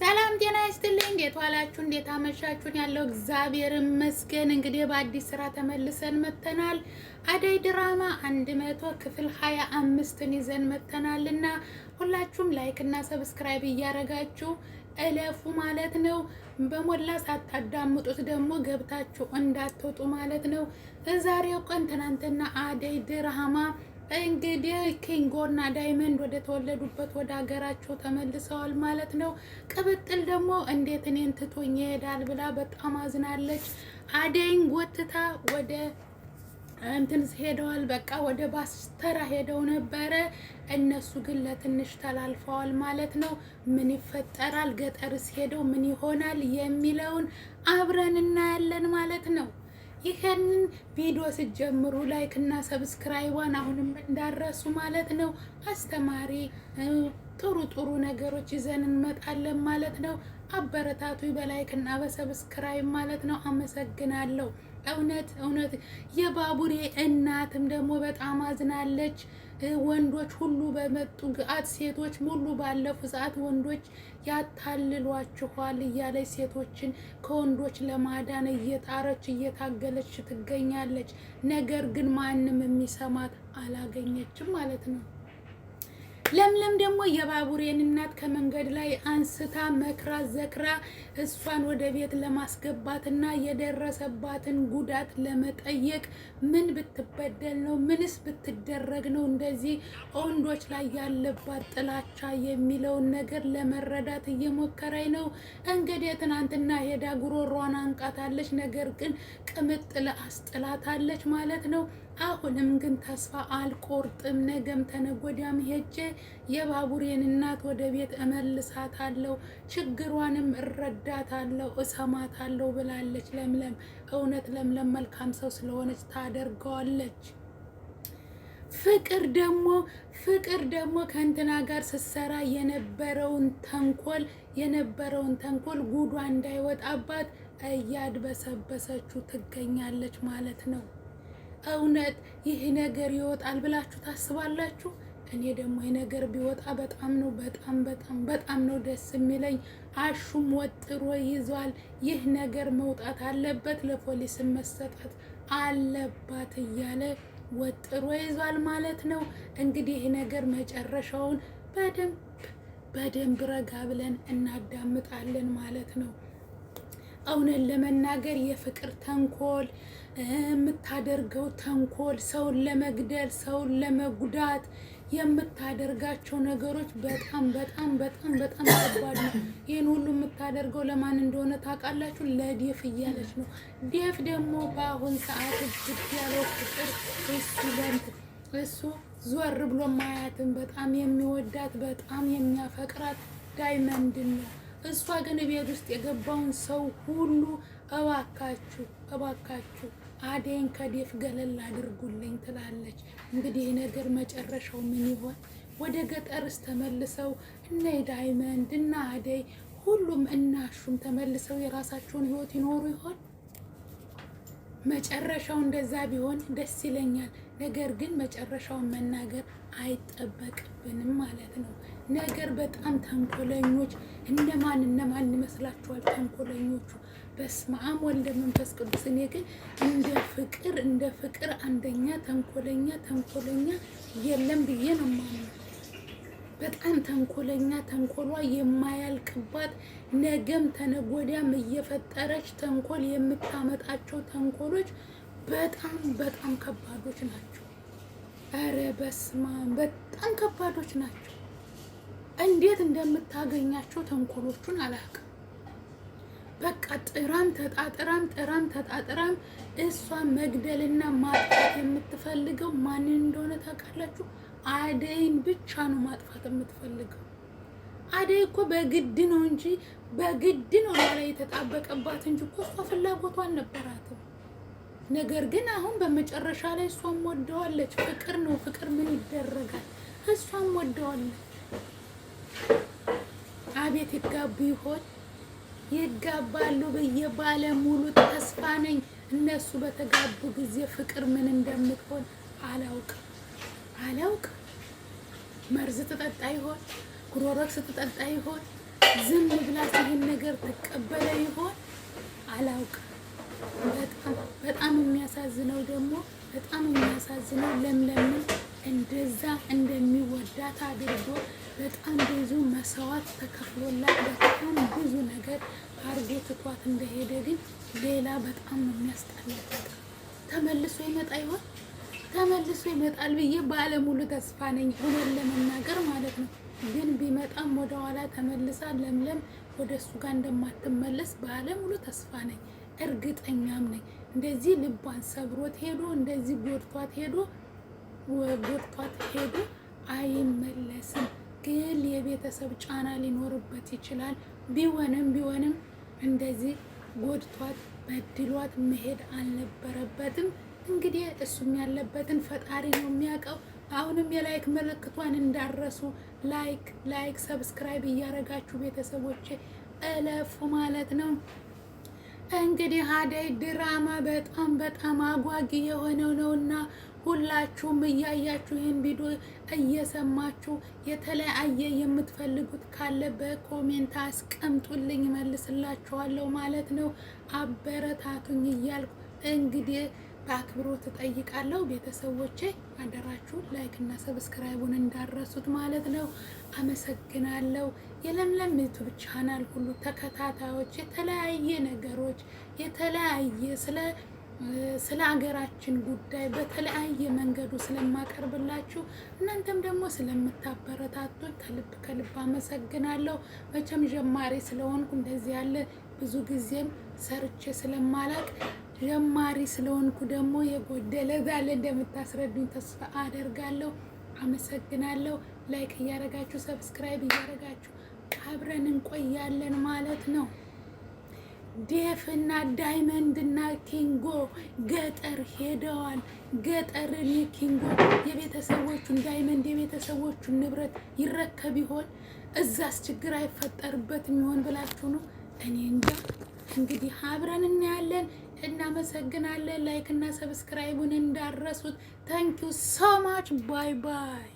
ሰላም ጤና ይስጥልኝ። እንዴት ዋላችሁ? እንዴት አመሻችሁን? ያለው እግዚአብሔር ይመስገን። እንግዲህ በአዲስ ስራ ተመልሰን መተናል። አደይ ድራማ 100 ክፍል 25ን ይዘን መተናልና ሁላችሁም ላይክ እና ሰብስክራይብ እያረጋችሁ እለፉ ማለት ነው። በሞላ ሳታዳምጡት ደግሞ ገብታችሁ እንዳትወጡ ማለት ነው። ዛሬው ቀን ትናንትና አደይ ድራማ እንግዲህ ኪንጎና ዳይመንድ ወደ ተወለዱበት ወደ ሀገራቸው ተመልሰዋል ማለት ነው። ቅብጥል ደግሞ እንዴት እኔን ትቶኝ ይሄዳል ብላ በጣም አዝናለች። አደይን ጎትታ ወደ እንትን ሄደዋል። በቃ ወደ ባስ ተራ ሄደው ነበረ። እነሱ ግን ለትንሽ ተላልፈዋል ማለት ነው። ምን ይፈጠራል፣ ገጠርስ ሄደው ምን ይሆናል የሚለውን አብረን እናያለን ማለት ነው። ይሄንን ቪዲዮ ሲጀምሩ ላይክ እና ሰብስክራይቧን አሁንም እንዳረሱ ማለት ነው። አስተማሪ ጥሩ ነገሮች ይዘን እንመጣለን ማለት ነው። አበረታቱ በላይክ እና በሰብስክራይብ ማለት ነው። አመሰግናለሁ። እውነት የባቡሬ እናትም ደግሞ በጣም አዝናለች። ወንዶች ሁሉ በመጡ ግአት ሴቶች ሙሉ ባለፉ ሰዓት ወንዶች ያታልሏችኋል እያለች ሴቶችን ከወንዶች ለማዳን እየጣረች እየታገለች ትገኛለች። ነገር ግን ማንም የሚሰማት አላገኘችም ማለት ነው። ለምለም ደግሞ የባቡሬን እናት ከመንገድ ላይ አንስታ መክራ ዘክራ እሷን ወደ ቤት ለማስገባትና የደረሰባትን ጉዳት ለመጠየቅ ምን ብትበደል ነው፣ ምንስ ብትደረግ ነው እንደዚህ ወንዶች ላይ ያለባት ጥላቻ የሚለውን ነገር ለመረዳት እየሞከረች ነው። እንግዲህ ትናንትና ሄዳ ጉሮሯን አንቃታለች። ነገር ግን ቅምጥል አስጥላታለች ማለት ነው። አሁንም ግን ተስፋ አልቆርጥም። ነገም ተነጎዳም ሄጄ የባቡሬን እናት ወደ ቤት እመልሳታለሁ፣ ችግሯንም እረዳታለሁ፣ እሰማታለሁ ብላለች ለምለም። እውነት ለምለም መልካም ሰው ስለሆነች ታደርገዋለች። ፍቅር ደግሞ ከእንትና ጋር ስትሰራ የነበረውን ተንኮል ጉዷ እንዳይወጣባት እያድበሰበሰችው ትገኛለች ማለት ነው። እውነት ይህ ነገር ይወጣል ብላችሁ ታስባላችሁ? እኔ ደግሞ ይህ ነገር ቢወጣ በጣም ነው ደስ የሚለኝ። አሹም ወጥሮ ይዟል። ይህ ነገር መውጣት አለበት፣ ለፖሊስ መሰጠት አለባት እያለ ወጥሮ ይዟል ማለት ነው። እንግዲህ ይህ ነገር መጨረሻውን በደንብ ረጋ ብለን እናዳምጣለን ማለት ነው። እውነት ለመናገር የፍቅር ተንኮል የምታደርገው ተንኮል ሰውን ለመግደል ሰውን ለመጉዳት የምታደርጋቸው ነገሮች በጣም ከባድ ነው። ይህን ሁሉ የምታደርገው ለማን እንደሆነ ታውቃላችሁ? ለዴፍ እያለች ነው። ዴፍ ደግሞ በአሁን ሰዓት እጅግ ያለው ፍቅር እሱ ዞር ብሎ ማያትን በጣም የሚወዳት በጣም የሚያፈቅራት ዳይመንድን ነው። እሷ ግን ቤት ውስጥ የገባውን ሰው ሁሉ እባካችሁ አደይን ከዴፍ ገለል አድርጉልኝ ትላለች። እንግዲህ ነገር መጨረሻው ምን ይሆን? ወደ ገጠርስ ተመልሰው እነ ዳይመንድ እና አደይ ሁሉም እናሹም ተመልሰው የራሳቸውን ህይወት ይኖሩ ይሆን? መጨረሻው እንደዛ ቢሆን ደስ ይለኛል። ነገር ግን መጨረሻውን መናገር አይጠበቅብንም ማለት ነው። ነገር በጣም ተንኮለኞች እነማን ይመስላችኋል? ተንኮለኞቹ በስመ አብ ወልደ መንፈስ ቅዱስ። እኔ ግን እንደ ፍቅር አንደኛ ተንኮለኛ የለም ብዬ ነው የማምነው። በጣም ተንኮሏ የማያልቅባት ነገም ተነጎዳም እየፈጠረች ተንኮል የምታመጣቸው ተንኮሎች በጣም ከባዶች ናቸው። ኧረ በስመ አብ በጣም ከባዶች ናቸው። እንዴት እንደምታገኛቸው ተንኮሎቹን አላውቅም። በቃ ጥራም ተጣጥራም እሷን መግደልና ማጥፋት የምትፈልገው ማንን እንደሆነ ታውቃላችሁ? አደይን ብቻ ነው ማጥፋት የምትፈልገው። አደይ እኮ በግድ ነው ላይ የተጣበቀባት እንጂ እኮ እሷ ፍላጎቷ አልነበራትም። ነገር ግን አሁን በመጨረሻ ላይ እሷም ወደዋለች። ፍቅር ነው፣ ፍቅር ምን ይደረጋል? እሷም ወደዋለች። አቤት ይጋቡ ይሆን? ይጋባሉ ብዬ ባለሙሉ ተስፋ ነኝ። እነሱ በተጋቡ ጊዜ ፍቅር ምን እንደምትሆን አላውቅም። መርዝ ትጠጣ ይሆን? ክሎሮክስ ትጠጣ ይሆን? ዝም ብላ ይህን ነገር ተቀበለ ይሆን አላውቅም። በጣም የሚያሳዝነው ደግሞ በጣም የሚያሳዝነው ለምለምን እንደዛ እንደሚወዳት አድርጎ በጣም ብዙ መስዋዕት ተከፍሎላት በጣም ብዙ ነገር አርጎ ትቷት እንደሄደ ግን ሌላ በጣም ነው የሚያስጠላው። ተመልሶ ይመጣ ይሆን? ተመልሶ ይመጣል ብዬ ባለሙሉ ተስፋ ነኝ፣ ሆነን ለመናገር ማለት ነው። ግን ቢመጣም ወደ ኋላ ተመልሳ ለምለም ወደ እሱ ጋር እንደማትመለስ ባለሙሉ ተስፋ ነኝ፣ እርግጠኛም ነኝ። እንደዚህ ልቧን ሰብሮት ሄዶ እንደዚህ ጎድቷት ሄዶ አይመለስም። ግን የቤተሰብ ጫና ሊኖርበት ይችላል። ቢሆንም እንደዚህ ጎድቷት በድሏት መሄድ አልነበረበትም። እንግዲህ እሱም ያለበትን ፈጣሪ ነው የሚያውቀው። አሁንም የላይክ ምልክቷን እንዳረሱ ላይክ ሰብስክራይብ እያደረጋችሁ ቤተሰቦቼ እለፉ ማለት ነው። እንግዲህ አደይ ድራማ በጣም አጓጊ የሆነው ነውና ሁላችሁም እያያችሁ ይህን ቪዲዮ እየሰማችሁ የተለያየ የምትፈልጉት ካለ በኮሜንት አስቀምጡልኝ፣ መልስላችኋለሁ ማለት ነው። አበረታቱኝ እያልኩ እንግዲህ በአክብሮት እጠይቃለሁ። ቤተሰቦቼ አደራችሁ ላይክ እና ሰብስክራይቡን እንዳረሱት ማለት ነው። አመሰግናለሁ። የለምለም ዩቲዩብ ቻናል ሁሉ ተከታታዮች የተለያየ ነገሮች የተለያየ ስለ ሀገራችን ጉዳይ በተለያየ መንገዱ ስለማቀርብላችሁ እናንተም ደግሞ ስለምታበረታቱን ከልብ አመሰግናለሁ። መቼም ጀማሪ ስለሆንኩ እንደዚህ ያለ ብዙ ጊዜም ሰርቼ ስለማላቅ ጀማሪ ስለሆንኩ ደግሞ የጎደለ ዛለ እንደምታስረዱኝ ተስፋ አደርጋለሁ። አመሰግናለሁ። ላይክ እያደረጋችሁ ሰብስክራይብ እያደረጋችሁ አብረን እንቆያለን ማለት ነው። ዴፍና ዳይመንድና ኪንጎ ገጠር ሄደዋል። ገጠር ኪንጎ የቤተሰቦቹን ዳይመንድ የቤተሰቦቹን ንብረት ይረከብ ይሆን? እዛስ ችግር አይፈጠርበትም ይሆን ብላችሁ ነው? እኔ እንጃ። እንግዲህ አብረን እናያለን። እናመሰግናለን። ላይክ እና ሰብስክራይቡን እንዳረሱት። ታንኪዩ ሶ ማች። ባይ ባይ።